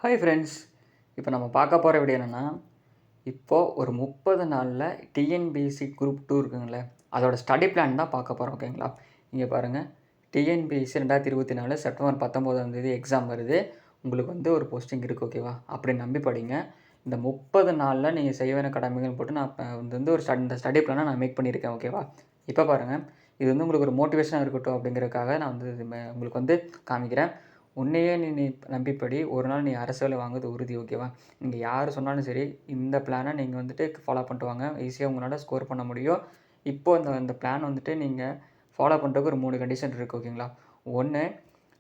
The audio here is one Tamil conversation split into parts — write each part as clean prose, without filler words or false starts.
Hi friends. இப்போ நம்ம பார்க்க போகிற வீடியோ என்னென்னா, இப்போது ஒரு 30 நாளில் டிஎன்பிஎஸ்சி குரூப் 2 இருக்குங்களே, அதோட ஸ்டடி பிளான் தான் பார்க்க போகிறோம். ஓகேங்களா? இங்கே பாருங்கள், டிஎன்பிஎஸ்சி 2024 செப்டம்பர் 19ஆம் தேதி எக்ஸாம் வருது. உங்களுக்கு வந்து ஒரு போஸ்டிங் இருக்குது. ஓகேவா? அப்படி நம்பி படிங்க. இந்த 30 நாளில் நீங்கள் செய்ய வேண்டிய கடமைகள் போட்டு நான் வந்து ஒரு இந்த ஸ்டடி பிளானை நான் மேக் பண்ணியிருக்கேன். ஓகேவா? இப்போ பாருங்கள், இது வந்து உங்களுக்கு ஒரு மோட்டிவேஷனாக இருக்கட்டும் அப்படிங்கிறதுக்காக நான் வந்து உங்களுக்கு வந்து காமிக்கிறேன். உன்னையே நீ நம்பிப்படி ஒரு நாள் நீ அரசு வேலை வாங்குறது உறுதி. ஓகேவா? நீங்கள் யார் சொன்னாலும் சரி, இந்த பிளானை நீங்கள் வந்துட்டு ஃபாலோ பண்ணிட்டு வாங்க. ஈஸியாக உங்களால் ஸ்கோர் பண்ண முடியும். இப்போது இந்த பிளான் வந்துட்டு நீங்கள் ஃபாலோ பண்ணுறதுக்கு ஒரு 3 கண்டிஷன் இருக்குது. ஓகேங்களா? ஒன்று,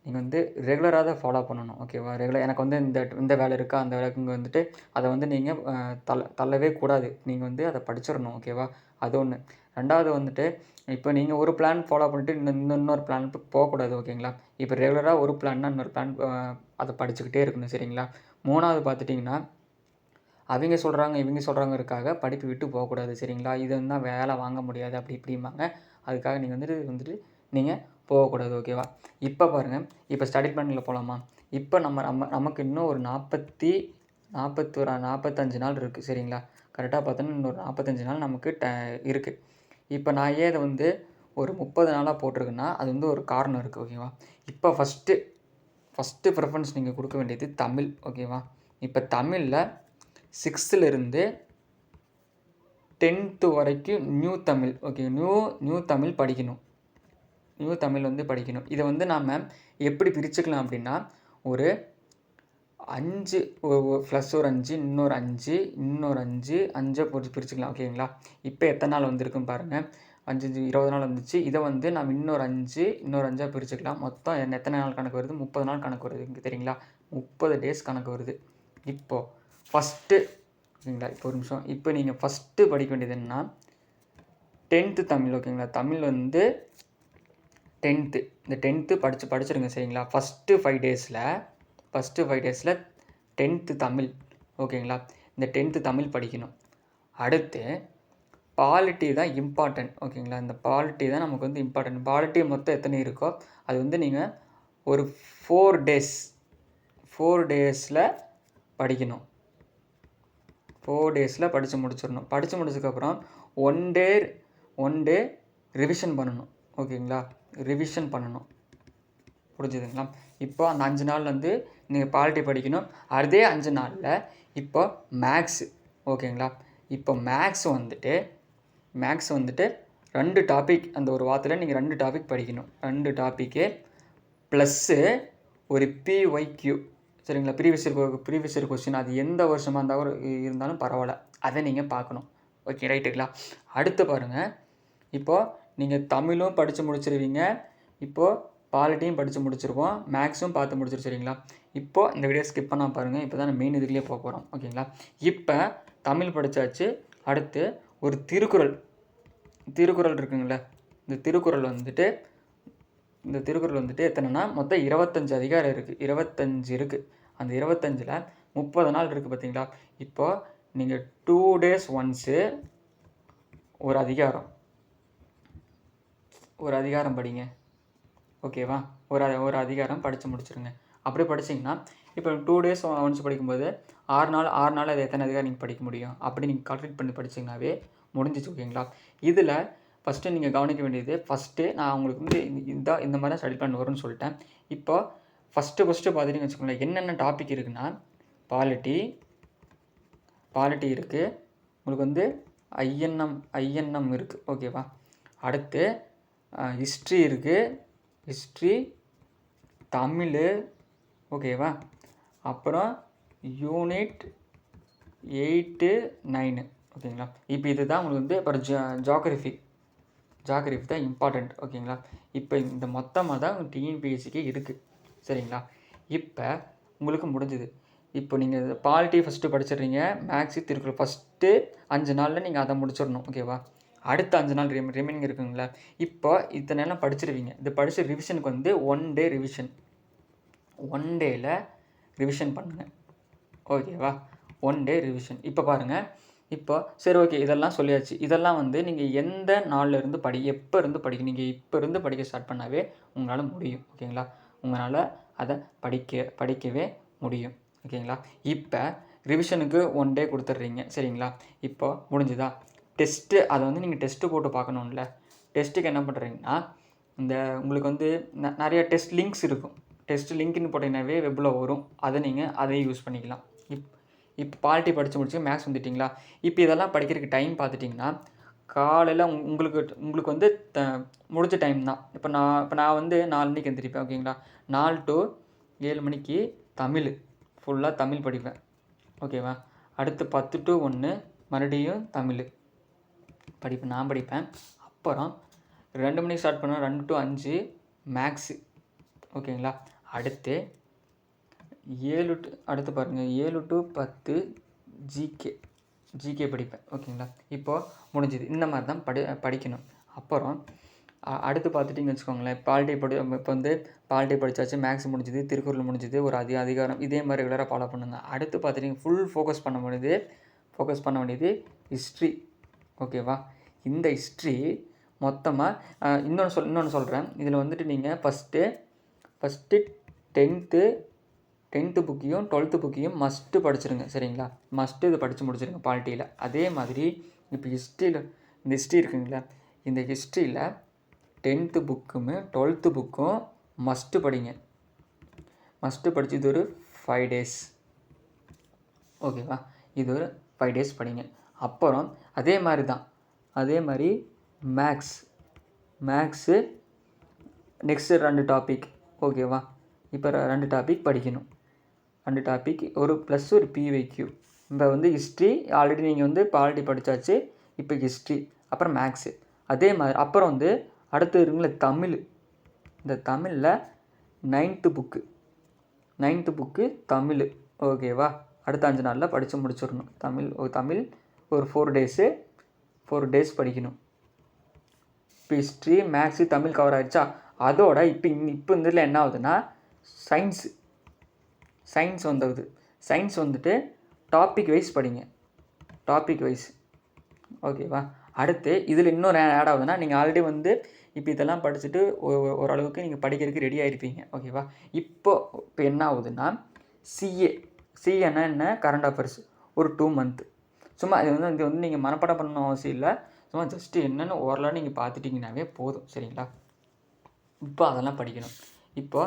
நீங்கள் வந்து ரெகுலராக தான் ஃபாலோ பண்ணணும். ஓகேவா? எனக்கு வந்து இந்த வேலை இருக்கா, அந்த வேலைக்கு வந்துட்டு அதை வந்து நீங்கள் தள்ளவே கூடாது. நீங்கள் வந்து அதை படிச்சிடணும். ஓகேவா? அது ஒன்று. ரெண்டாவது வந்துட்டு, இப்போ நீங்கள் ஒரு பிளான் ஃபாலோ பண்ணிட்டு இன்னொரு பிளானுக்கு போகக்கூடாது. ஓகேங்களா? இப்போ ரெகுலராக ஒரு பிளான்னா இன்னொரு பிளான் அதை படிச்சுக்கிட்டே இருக்கணும். சரிங்களா? மூணாவது பார்த்துட்டிங்கன்னா, அவங்க சொல்கிறாங்க இவங்க சொல்கிறாங்கிறதுக்காக படிப்பு விட்டு போகக்கூடாது. சரிங்களா? இது வந்து வேலை வாங்க முடியாது அப்படி இப்படிம்பாங்க. அதுக்காக நீங்கள் வந்துட்டு நீங்கள் போகக்கூடாது. ஓகேவா? இப்போ பாருங்கள், இப்போ ஸ்டடி பிளானில் போகலாமா? இப்போ நமக்கு இன்னும் ஒரு 45 நாள் இருக்குது. சரிங்களா? கரெக்டாக பார்த்தோன்னா இன்னொரு 45 நாள் நமக்கு இருக்குது. இப்போ நான் ஏன் இதை வந்து ஒரு 30 நாளாக போட்டிருக்குன்னா, அது வந்து ஒரு காரணம் இருக்குது. ஓகேவா? இப்போ ஃபஸ்ட்டு ப்ரிஃபரன்ஸ் நீங்கள் கொடுக்க வேண்டியது தமிழ். ஓகேவா? இப்போ தமிழில் 6th வரைக்கும் new Tamil. Okay, new Tamil படிக்கணும். நியூ தமிழ் வந்து படிக்கணும். இதை வந்து நாம் எப்படி பிரிச்சுக்கலாம் அப்படின்னா, ஒரு 5 ப்ளஸ் ஒரு 5 இன்னொரு 5 இன்னொரு 5 5 பிரிச்சுக்கலாம். ஓகேங்களா? இப்போ எத்தனை நாள் வந்திருக்குன்னு பாருங்கள். 5 20 நாள் வந்துச்சு. இதை வந்து நாம் இன்னொரு 5 பிரிச்சுக்கலாம். மொத்தம் எத்தனை நாள் கணக்கு வருது? 30 நாள் கணக்கு வருது. இங்கே தெரியுங்களா? 30 டேஸ் கணக்கு வருது. இப்போது ஃபஸ்ட்டு, ஓகேங்களா? இப்போ ஒரு நிமிஷம். இப்போ நீங்கள் ஃபஸ்ட்டு படிக்க வேண்டியது என்னென்னா 10th தமிழ். ஓகேங்களா? தமிழ் வந்து 10th, இந்த 10th படிச்சிருங்க. சரிங்களா? ஃபஸ்ட்டு 5 டேஸில் 10th தமிழ். ஓகேங்களா? இந்த 10th தமிழ் படிக்கணும். அடுத்து பாலிட்டி தான் இம்பார்ட்டன்ட். ஓகேங்களா? இந்த பாலிட்டி தான் நமக்கு வந்து இம்பார்ட்டன்ட். பாலிட்டி மொத்தம் எத்தனை இருக்கோ அது வந்து நீங்கள் ஒரு 4 டேஸில் படிக்கணும். 4 டேஸில் படித்து முடிச்சிடணும். படித்து முடிச்சதுக்கப்புறம் ஒன் டே ரிவிஷன் பண்ணணும். ஓகேங்களா? ரிவிஷன் பண்ணணும். புரிஞ்சுதுங்களா? இப்போ அந்த 5 நாள் வந்து நீங்கள் பாலிட்டி படிக்கணும். அதே 5 நாளில் இப்போ மேக்ஸு. ஓகேங்களா? இப்போ மேக்ஸ் வந்துட்டு 2 டாபிக், அந்த ஒரு வாரத்தில் நீங்கள் 2 டாபிக் படிக்கணும். 2 டாப்பிக்கு ப்ளஸ்ஸு ஒரு பிஒய்க்யூ. சரிங்களா? ப்ரீவியஸ் இயர் கொஸ்டின், அது எந்த வருஷமாக இருந்தாலும் பரவாயில்ல, அதை நீங்கள் பார்க்கணும். ஓகே, ரைட்டுங்களா? அடுத்து பாருங்கள், இப்போது நீங்கள் தமிழும் படித்து முடிச்சிருவீங்க. இப்போது பாலிட்டியும் படித்து முடிச்சிருவோம். மேக்ஸும் பார்த்து முடிச்சிரு. சரிங்களா? இப்போது இந்த வீடியோ ஸ்கிப் பண்ணால் பாருங்கள். இப்போ தான் மெயின் இதுலேயே போக போகிறோம். ஓகேங்களா? இப்போ தமிழ் படித்தாச்சு. அடுத்து ஒரு திருக்குறள் இருக்குங்களே, இந்த திருக்குறள் வந்துட்டு எத்தனைனா மொத்தம் 25 அதிகாரம் இருக்குது. 25 இருக்குது. அந்த 25ல் 30 நாள் இருக்குது. பார்த்தீங்களா? இப்போது நீங்கள் 2 days ஒன்ஸு ஒரு அதிகாரம் படிங்க. ஓகேவா? ஒரு அதிகாரம் படித்து முடிச்சிருங்க. அப்படி படிச்சிங்கன்னா இப்போ 2 days ஒன்ஸ் படிக்கும்போது 6 நாள் அது எத்தனை அதிகாரம் நீங்கள் படிக்க முடியும்? அப்படி நீங்கள் கால்குலேட் பண்ணி படிச்சிங்கனாவே முடிஞ்சிச்சு. ஓகேங்களா? இதில் ஃபஸ்ட்டு நீங்கள் கவனிக்க வேண்டியது, நான் உங்களுக்கு வந்து இந்த மாதிரி தான் ஸ்டடி பிளான் வரும்னு சொல்லிட்டேன். இப்போ ஃபஸ்ட்டு பார்த்துட்டிங்கன்னு வச்சுக்கோங்களேன், என்னென்ன டாபிக் இருக்குன்னா, பாலிட்டி இருக்குது. உங்களுக்கு வந்து ஐஎன்எம் இருக்குது. ஓகேவா? அடுத்து ஹிஸ்ட்ரி இருக்குது. ஹிஸ்ட்ரி, தமிழ். ஓகேவா? அப்புறம் யூனிட் 8, 9. ஓகேங்களா? இப்போ இது தான் உங்களுக்கு வந்து அப்புறம் ஜியாகிரஃபி தான் இம்பார்ட்டண்ட். ஓகேங்களா? இப்போ இந்த மொத்தமாக தான் டிஎன்பிஎஸ்சிக்கு இருக்குது. சரிங்களா? இப்போ உங்களுக்கு முடிஞ்சுது. இப்போ நீங்கள் பாலிட்டி ஃபஸ்ட்டு படிச்சிடுறீங்க. மேக்ஸு, திருக்குறள் ஃபஸ்ட்டு 5 நாளில் நீங்கள் அதை முடிச்சிடணும். ஓகேவா? அடுத்த 5 நாள் ரிமைனிங் இருக்குங்களா? இப்போ இத்தனை நேரம் படிச்சிருவீங்க. இது படித்த ரிவிஷனுக்கு வந்து 1 day ரிவிஷன். 1 டேயில் ரிவிஷன் பண்ணுங்கள். ஓகேவா? 1 day ரிவிஷன். இப்போ பாருங்கள், இப்போ சரி, ஓகே, இதெல்லாம் சொல்லியாச்சு. இதெல்லாம் வந்து நீங்கள் எந்த நாளில் இருந்து எப்போ இருந்து படிக்க, நீங்கள் இப்போ இருந்து படிக்க ஸ்டார்ட் பண்ணாவே உங்களால் முடியும். ஓகேங்களா? உங்களால் அதை படிக்கவே முடியும். ஓகேங்களா. இப்போ ரிவிஷனுக்கு 1 டே கொடுத்துட்றீங்க சரிங்களா. இப்போ முடிஞ்சுதா. டெஸ்ட்டு அதை வந்து நீங்கள் டெஸ்ட்டு போட்டு பார்க்கணும்ல. டெஸ்ட்டுக்கு என்ன பண்ணுறீங்கன்னா, இந்த உங்களுக்கு வந்து நிறைய டெஸ்ட் லிங்க்ஸ் இருக்கும். டெஸ்ட் லிங்க்னு போட்டிங்கனாவே வெப்பில் வரும். அதையும் யூஸ் பண்ணிக்கலாம். இப்போ பாலிட்டி படித்து முடிச்சு மேக்ஸ் வந்துட்டிங்களா. இப்போ இதெல்லாம் படிக்கிறதுக்கு டைம் பார்த்துட்டிங்கன்னா, காலையில் உங்களுக்கு வந்து முடிச்ச டைம் தான். இப்போ நான் வந்து 4 மணிக்கு எந்திரிப்பேன் ஓகேங்களா. 4 to 7 மணிக்கு ஃபுல்லாக தமிழ் படிப்பேன் ஓகேவா. அடுத்து 10 to 1 மறுபடியும் தமிழ் நான் படிப்பேன். அப்புறம் 2 மணிக்கு ஸ்டார்ட் பண்ணுவேன். 2 to 5 மேக்ஸு ஓகேங்களா. அடுத்து அடுத்து பாருங்கள் 7 to 10 ஜிகே படிப்பேன் ஓகேங்களா. இப்போது முடிஞ்சுது. இந்த மாதிரி தான் படிக்கணும். அப்புறம் அடுத்து பார்த்துட்டிங்கன்னு வச்சுக்கோங்களேன், இப்போ வந்து பாலிட்டி படித்தாச்சு, மேக்ஸ் முடிஞ்சுது, திருக்குறள் முடிஞ்சுது, ஒரு அதிகாரம் இதே மாதிரி ரெகுலராக ஃபாலோ பண்ணுங்க. அடுத்து பார்த்துட்டிங்க ஃபுல் ஃபோக்கஸ் பண்ண வேண்டியது ஹிஸ்ட்ரி ஓகேவா. இந்த ஹிஸ்ட்ரி மொத்தமாக இன்னொன்று சொல்கிறேன். இதில் வந்துட்டு நீங்கள் ஃபஸ்ட்டு 10th புக்கையும் 12th புக்கையும் மஸ்ட்டு படிச்சிருங்க சரிங்களா. மஸ்ட்டு இது படித்து முடிச்சிருங்க பாலிட்டியில். அதே மாதிரி இப்போ இந்த ஹிஸ்ட்ரி இருக்குங்களா, இந்த ஹிஸ்ட்ரியில் 10th புக்கும் 12th புக்கும் மஸ்ட்டு படிங்க. மஸ்ட்டு படித்து இது ஒரு 5 days ஓகேவா. இது ஒரு 5 days படிங்க. அப்புறம் அதே மாதிரி மேக்ஸு நெக்ஸ்ட்டு 2 டாபிக் ஓகேவா. இப்போ 2 டாபிக் படிக்கணும். 2 டாபிக் ஒரு ப்ளஸ் ஒரு பிவைக்யூ. இப்போ வந்து ஹிஸ்ட்ரி ஆல்ரெடி நீங்கள் வந்து பாலிட்டி படித்தாச்சு. இப்போ ஹிஸ்ட்ரி அப்புறம் மேக்ஸு அதே மாதிரி. அப்புறம் வந்து அடுத்து இருக்குங்கள தமிழ். இந்த தமிழில் 9th புக்கு தமிழ் ஓகேவா. அடுத்த 5 நாளில் படித்து முடிச்சிடணும். தமிழ் ஒரு 4 days படிக்கணும். இப்போ ஹிஸ்ட்ரி மேக்ஸு தமிழ் கவர் ஆகிடுச்சா. அதோட இப்போ இந்த இதில் என்ன ஆகுதுன்னா சயின்ஸ் வந்துட்டு டாபிக் வைஸ் படிங்க. ஓகேவா. அடுத்து இதில் இன்னொரு ஆட் ஆகுதுன்னா, நீங்கள் ஆல்ரெடி வந்து இப்போ இதெல்லாம் படிச்சுட்டு ஓரளவுக்கு நீங்கள் படிக்கிறதுக்கு ரெடி ஆகிருப்பீங்க ஓகேவா. இப்போ என்ன ஆகுதுன்னா சிஏன்னா என்ன, கரண்ட் அஃபேர்ஸ் ஒரு 2 month சும்மா இது வந்து நீங்கள் மனப்பாடம் பண்ணணும் அவசியம் இல்லை. சும்மா ஜஸ்ட்டு என்னென்னு ஓரளவு நீங்கள் பார்த்துட்டிங்கனாவே போதும் சரிங்களா. இப்போ அதெல்லாம் படிக்கணும். இப்போ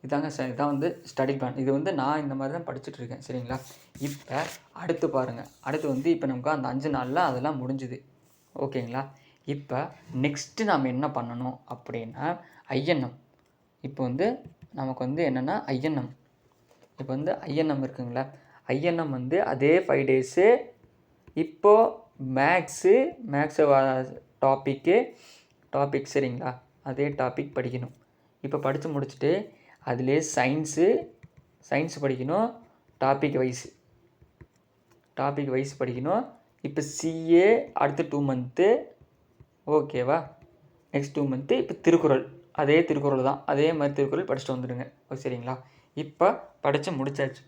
இதான் வந்து ஸ்டடி பிளான். இது வந்து நான் இந்த மாதிரி தான் படிச்சுட்ருக்கேன் சரிங்களா. இப்போ அடுத்து பாருங்கள். அடுத்து வந்து இப்போ நமக்கு அந்த 5 நாளில் அதெல்லாம் முடிஞ்சுது ஓகேங்களா. இப்போ நெக்ஸ்ட்டு நாம் என்ன பண்ணணும் அப்படின்னா ஐஎன்எம். இப்போ வந்து நமக்கு வந்து என்னென்னா ஐஎன்எம். இப்போ வந்து ஐஎன்எம் இருக்குங்களா. ஐஎன்எம் வந்து அதே 5 days. இப்போது மேக்ஸு டாபிக் சரிங்களா. அதே டாபிக் படிக்கணும். இப்போ படித்து முடிச்சுட்டு அதிலே சயின்ஸு படிக்கணும். டாபிக் வைஸ் படிக்கணும். இப்போ சிஏ அடுத்து 2 month ஓகேவா. நெக்ஸ்ட் 2 month இப்போ திருக்குறள் அதே திருக்குறள் தான். அதே மாதிரி திருக்குறள் படிச்சுட்டு வந்துடுங்க சரிங்களா. இப்போ படித்து முடிச்சாச்சு.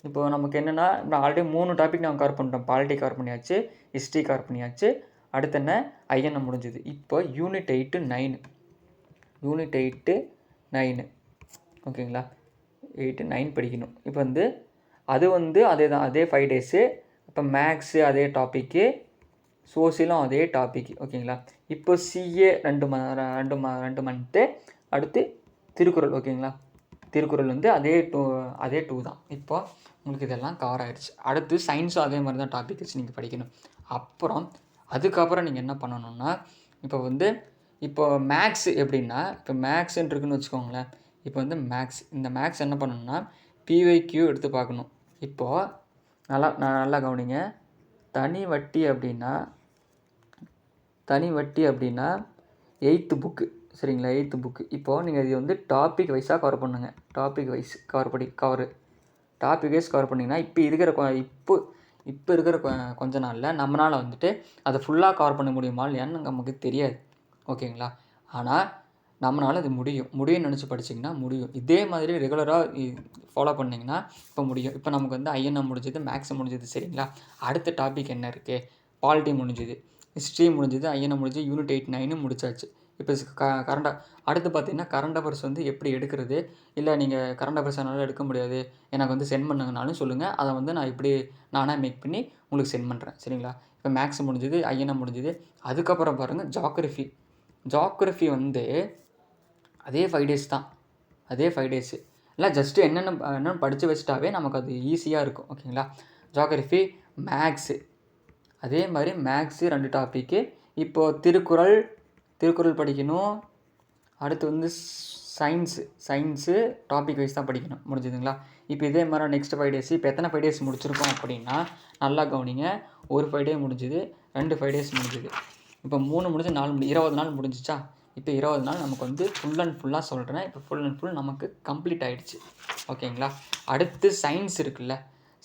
இப்போது நமக்கு என்னென்னா, நான் ஆல்ரெடி 3 டாபிக் நான் கவர் பண்ணிட்டோம். பாலிட்டி கவர் பண்ணியாச்சு, ஹிஸ்ட்ரி கவர் பண்ணியாச்சு. அடுத்து என்ன, ஐஎன்எம் முடிஞ்சுது. இப்போ யூனிட் 8 9 ஓகேங்களா. 8 9 படிக்கணும். இப்போ வந்து அது வந்து அதே தான், அதே 5 days. இப்போ மேக்ஸு அதே டாப்பிக்கு, சோசியலும் அதே டாபிக் ஓகேங்களா. இப்போ சிஏ 2 month. அடுத்து திருக்குறள் ஓகேங்களா. திருக்குறள் வந்து அதே 2 தான். இப்போ உங்களுக்கு இதெல்லாம் கவர் ஆகிடுச்சு. அடுத்து சயின்ஸும் அதே மாதிரி தான் டாபிக் வச்சு நீங்கள் படிக்கணும். அதுக்கப்புறம் நீங்கள் என்ன பண்ணணுன்னா, இப்போ மேக்ஸ் எப்படின்னா, இப்போ மேக்ஸ்ன்னு இருக்குன்னு வச்சுக்கோங்களேன். இப்போ வந்து இந்த மேக்ஸ் என்ன பண்ணணும்னா பிவைக்யூ எடுத்து பார்க்கணும். இப்போது நல்லா கவனிங்க. தனி வட்டி அப்படின்னா 8th புக்கு சரிங்களா. 8th book. இப்போது நீங்கள் இது வந்து டாபிக் வைஸாக கவர் பண்ணுங்க. டாபிக் வைஸ் கவர் பண்ணிங்கன்னா இப்போ இருக்கிற கொஞ்ச நாளில் நம்மளால் வந்துட்டு அதை ஃபுல்லாக கவர் பண்ண முடியுமா இல்லையான்னு நமக்கு தெரியாது ஓகேங்களா. ஆனால் நம்மளால் அது முடியும்னு நினச்சி படிச்சிங்கன்னா முடியும். இதே மாதிரி ரெகுலராக ஃபாலோ பண்ணிங்கன்னா இப்போ முடியும். இப்போ நமக்கு வந்து ஐஎன்எம் முடிஞ்சது, மேக்ஸ் முடிஞ்சது சரிங்களா. அடுத்த டாபிக் என்ன இருக்குது, பாலிட்டி முடிஞ்சுது, ஹிஸ்ட்ரி முடிஞ்சுது, ஐஎன்எம் முடிஞ்சு, யூனிட் 8 9 முடிச்சாச்சு. இப்போ அடுத்து பார்த்தீங்கன்னா கரண்ட் அஃபேர்ஸ் வந்து எப்படி எடுக்கிறது, இல்லை நீங்கள் கரண்ட் அஃபேர்ஸ் என்னால் எடுக்க முடியாது, எனக்கு வந்து சென்ட் பண்ணுங்கனாலும் சொல்லுங்கள். அதை வந்து நான் இப்படி நானாக மேக் பண்ணி உங்களுக்கு சென்ட் பண்ணுறேன். சரிங்களா? இப்போ மேக்ஸ் முடிஞ்சுது, ஐஎன்எம் முடிஞ்சுது. அதுக்கப்புறம் பாருங்கள் ஜாக்ரஃபி வந்து அதே 5 டேஸ் தான். அதே 5 டேஸு இல்லை ஜஸ்ட்டு என்னென்ன படித்து வச்சுட்டாவே நமக்கு அது ஈஸியாக இருக்கும். ஓகேங்களா? ஜாக்ரஃபி, மேக்ஸு அதே மாதிரி மேக்ஸு 2 டாப்பிக்கு. இப்போது திருக்குறள் படிக்கணும். அடுத்து வந்து சயின்ஸு டாபிக் வைஸ் தான் படிக்கணும். முடிஞ்சுதுங்களா? இப்போ இதே மாதிரி நெக்ஸ்ட் 5 டேஸ். இப்போ எத்தனை 5 டேஸ் முடிச்சிருக்கோம் அப்படின்னா நல்லா கவனிங்க. ஒரு 5 டே முடிஞ்சுது, 2 5 டேஸ் முடிஞ்சுது. இப்போ 3 முடிஞ்சு 4 20 நாள் முடிஞ்சிச்சா? இப்போ 20 நாள் நமக்கு வந்து ஃபுல் அண்ட் ஃபுல்லாக சொல்கிறேன். இப்போ ஃபுல் அண்ட் ஃபுல் நமக்கு கம்ப்ளீட் ஆகிடுச்சு. ஓகேங்களா? அடுத்து சயின்ஸ் இருக்குல்ல,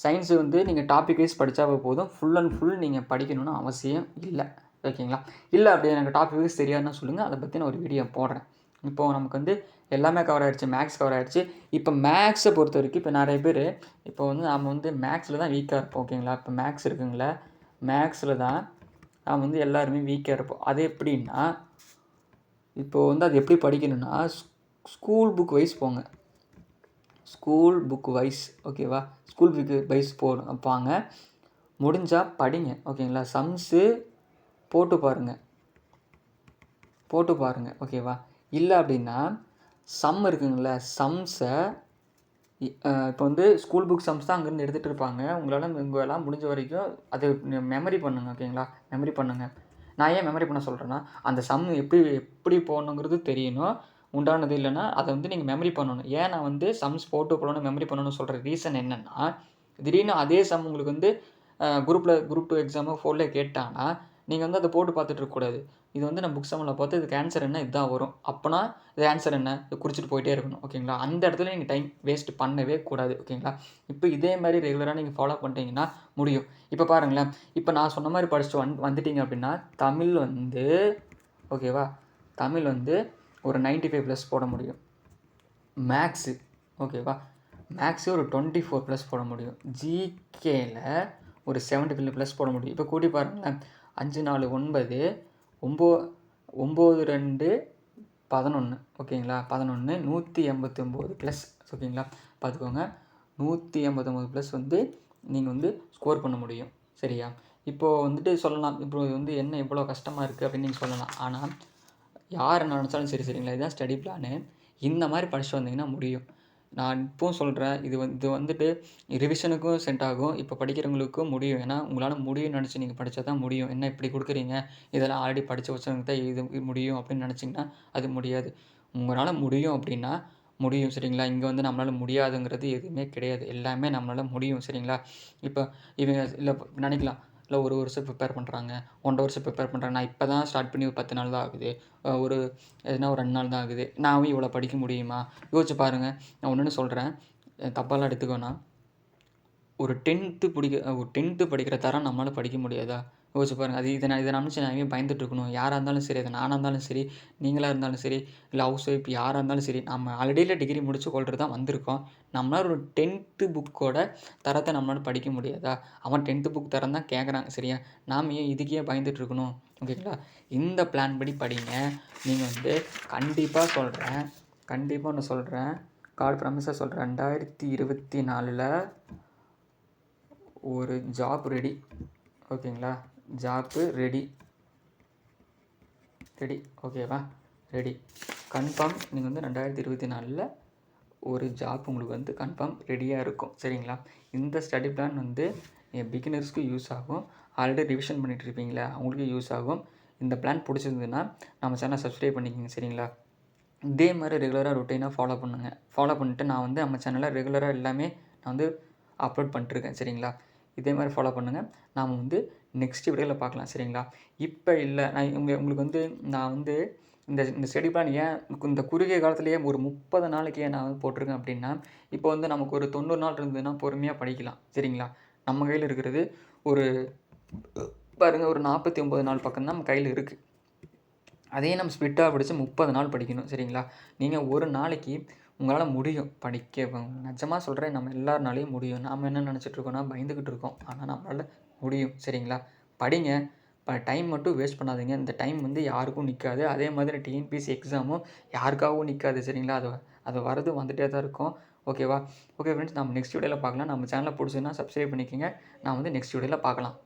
சயின்ஸு வந்து நீங்கள் டாபிக் வைஸ் படித்தாவே போதும். ஃபுல் அண்ட் ஃபுல் நீங்கள் படிக்கணும்னு அவசியம் இல்லை. ஓகேங்களா? இல்லை அப்படி எனக்கு டாபிக் வைஸ் தெரியாதுன்னா சொல்லுங்கள், அதை பற்றி நான் ஒரு வீடியோ போடுறேன். இப்போது நமக்கு வந்து எல்லாமே கவர் ஆகிடுச்சு. மேக்ஸ் கவர் ஆகிடுச்சு. இப்போ மேக்ஸை பொறுத்த வரைக்கும் இப்போ நிறைய பேர் இப்போ வந்து நம்ம வந்து மேக்ஸில் தான் வீக்காக இருப்போம். ஓகேங்களா? இப்போ மேக்ஸ் இருக்குங்களா, மேக்ஸில் தான் நாம் வந்து எல்லாருமே வீக்காக இருப்போம். அது எப்படின்னா இப்போது வந்து அது எப்படி படிக்கணும்னா ஸ்கூல் புக் வைஸ் போங்க. ஸ்கூல் புக் வைஸ் ஓகேவா? ஸ்கூல் புக்கு வைஸ் போங்க. முடிஞ்சால் படிங்க. ஓகேங்களா? சம்ஸு போட்டு பாருங்கள். ஓகேவா? இல்லை அப்படின்னா சம் இருக்குங்கள, சம்ஸை இப்போ வந்து ஸ்கூல் புக் சம்ஸ் தான் அங்கேருந்து எடுத்துகிட்டு இருப்பாங்க. உங்களால் முடிஞ்ச வரைக்கும் அது மெமரி பண்ணுங்கள். ஓகேங்களா? மெமரி பண்ணுங்கள். நான் ஏன் மெமரி பண்ண சொல்கிறேன்னா அந்த சம் எப்படி போடணுங்கிறது தெரியணும். உண்டானது இல்லைன்னா அதை வந்து நீங்கள் மெமரி பண்ணணும். ஏன் நான் வந்து சம்ஸ் போட்டு போடணும் மெமரி பண்ணணும்னு சொல்கிற ரீசன் என்னென்னா, திடீர்னு அதே சம் உங்களுக்கு வந்து குரூப் 2 எக்ஸாமோ 4ல கேட்டாங்கன்னா நீங்கள் வந்து அதை போட்டு பார்த்துட்டு இருக்கக்கூடாது. இது வந்து நான் புக் சம்மில் பார்த்து இதுக்கு ஆன்சர் என்ன இதுதான் வரும். அப்போனா இது ஆன்சர் என்ன இது குறிச்சிட்டு போயிட்டே இருக்கணும். ஓகேங்களா? அந்த இடத்துல நீங்கள் டைம் வேஸ்ட் பண்ணவே கூடாது. ஓகேங்களா? இப்போ இதே மாதிரி ரெகுலராக நீங்கள் ஃபாலோ பண்ணிட்டீங்கன்னா முடியும். இப்போ பாருங்களேன், இப்போ நான் சொன்ன மாதிரி படிச்சுட்டு வந்துட்டீங்க அப்படின்னா தமிழ் வந்து ஓகேவா, தமிழ் வந்து ஒரு 95+ போட முடியும். மேக்ஸு ஓகேவா, மேக்ஸு ஒரு 24+ போட முடியும். ஜிகேல ஒரு 75+ போட முடியும். இப்போ கூட்டி பாருங்களேன், 5 4 9 9 2 11 ஓகேங்களா, 11 189+ ஓகேங்களா. பார்த்துக்கோங்க, 189+ வந்து நீங்கள் வந்து ஸ்கோர் பண்ண முடியும். சரியா? இப்போது வந்துட்டு சொல்லலாம், இப்போ வந்து என்ன இவ்வளோ கஷ்டமாக இருக்குது அப்படின்னு நீங்கள் சொல்லலாம். ஆனால் யார் என்ன நினச்சாலும் சரி, சரிங்களா, இதுதான் ஸ்டடி பிளானு. இந்த மாதிரி படிச்சுட்டு வந்தீங்கன்னா முடியும். நான் இப்போவும் சொல்கிறேன், இது வந்துட்டு ரிவிஷனுக்கும் செட் ஆகும். இப்போ படிக்கிறவங்களுக்கும் முடியும். ஏன்னா உங்களால் முடியும்னு நினச்சி நீங்கள் படித்தா தான் முடியும். என்ன இப்படி கொடுக்குறீங்க, இதெல்லாம் ஆல்ரெடி படித்து வச்சவங்க தான் இது முடியும் அப்படின்னு நினச்சிங்கன்னா அது முடியாது. உங்களால் முடியும் அப்படின்னா முடியும். சரிங்களா? இங்கே வந்து நம்மளால் முடியாதுங்கிறது எதுவுமே கிடையாது. எல்லாமே நம்மளால் முடியும். சரிங்களா? இப்போ இவங்க இல்லை நினைக்கலாம், இல்லை ஒரு வருஷம் ப்ரிப்பேர் பண்ணுறாங்க, 1.5 வருஷம் ப்ரிப்பேர் பண்ணுறாங்க, நான் இப்போ தான் ஸ்டார்ட் பண்ணி ஒரு 10 நாள் தான் ஆகுது, ஒரு 2 நாள் தான் ஆகுது, நான் இவ்வளோ படிக்க முடியுமா? யோசிச்சு பாருங்கள். நான் ஒன்று சொல்கிறேன், தப்பாலாம் எடுத்துக்கோனா, ஒரு 10th படிக்கிற தரம் நம்மளால் படிக்க முடியாதா? யோசிச்சு பாருங்கள். இதை நினச்சி நான் பயந்துட்டு இருக்கணும். யாராக இருந்தாலும் சரி, அது நானாக இருந்தாலும் சரி, நீங்களாக இருந்தாலும் சரி, இல்லை ஹவுஸ் ஒய்ஃப் யாராக இருந்தாலும் சரி, நம்ம ஆல்ரெடியில் டிகிரி முடிச்சு கொள்றது தான் வந்திருக்கோம். நம்மளால் ஒரு 10th புக்கோட தரத்தை நம்மளால் படிக்க முடியாதா? அவன் 10th புக் தரம் தான் கேட்குறாங்க. சரியா? நாம் ஏன் இதுக்கே பயந்துட்டு இருக்கணும்? ஓகேங்களா? இந்த பிளான் படி படிங்க. நீங்கள் வந்து கண்டிப்பாக ஒன்று சொல்கிறேன், கால் ப்ராமிஸாக சொல்கிறேன், 2024 ஒரு ஜாப் ரெடி. ஓகேங்களா? ஜாப்பு ரெடி ஓகேவா? Ready confirm. நீங்கள் வந்து 2024 ஒரு ஜாப் உங்களுக்கு வந்து கன்ஃபார்ம் ரெடியாக இருக்கும். சரிங்களா? இந்த ஸ்டடி பிளான் வந்து பிகினர்ஸ்க்கு யூஸ் ஆகும். ஆல்ரெடி ரிவிஷன் பண்ணிகிட்டு இருப்பீங்களா, அவங்களுக்கு யூஸ் ஆகும். இந்த பிளான் பிடிச்சிருந்ததுன்னா நம்ம சேனலை சப்ஸ்கிரைப் பண்ணிக்கோங்க. சரிங்களா? இதே மாதிரி ரெகுலராக ரொட்டீனாக ஃபாலோ பண்ணிட்டு நான் வந்து நம்ம சேனலில் ரெகுலராக எல்லாமே நான் வந்து அப்லோட் பண்ணிட்டுருக்கேன். சரிங்களா? இதே மாதிரி ஃபாலோ பண்ணுங்கள். நாம் வந்து நெக்ஸ்ட் வீடியோவில் பார்க்கலாம். சரிங்களா? இப்போ இல்லை, நான் உங்களுக்கு வந்து நான் வந்து இந்த ஸ்டடி பிளான் ஏன் இந்த குறுகிய காலத்துலேயே ஒரு 30 நாளைக்கு ஏன் நான் வந்து போட்டிருக்கேன் அப்படின்னா, இப்போ வந்து நமக்கு ஒரு 90 நாள் இருந்ததுன்னா பொறுமையாக படிக்கலாம். சரிங்களா? நம்ம கையில் இருக்கிறது ஒரு பாருங்கள், ஒரு 49 நாள் பக்கம் தான் நம்ம கையில் இருக்குது. அதையே நம்ம ஸ்பிட்டாக படித்து 30 நாள் படிக்கணும். சரிங்களா? நீங்கள் ஒரு நாளைக்கு உங்களால் முடியும் படிக்க. நிஜமாக சொல்கிறேன், நம்ம எல்லாருனாலையும் முடியும். நாம் என்ன நினச்சிட்ருக்கோன்னா பயந்துக்கிட்டு இருக்கோம். ஆனால் நம்மளால் முடியும். சரிங்களா? படிங்க. டைம் மட்டும் வேஸ்ட் பண்ணாதீங்க. இந்த டைம் வந்து யாருக்கும் நிற்காது. அதே மாதிரி டிஎன்பிஎஸ்சி எக்ஸாமும் யாருக்காகவும் நிற்காது சரிங்களா? அது வரது வந்துட்டே தான் இருக்கும். ஓகேவா? ஓகே ஃப்ரெண்ட்ஸ், நம்ம நெக்ஸ்ட் வீடியோவில் பார்க்கலாம். நம்ம சேனலை பிடிச்சதுன்னா சப்ஸ்கிரைப் பண்ணிக்கோங்க. நான் வந்து நெக்ஸ்ட் வீடியோவில் பார்க்கலாம்.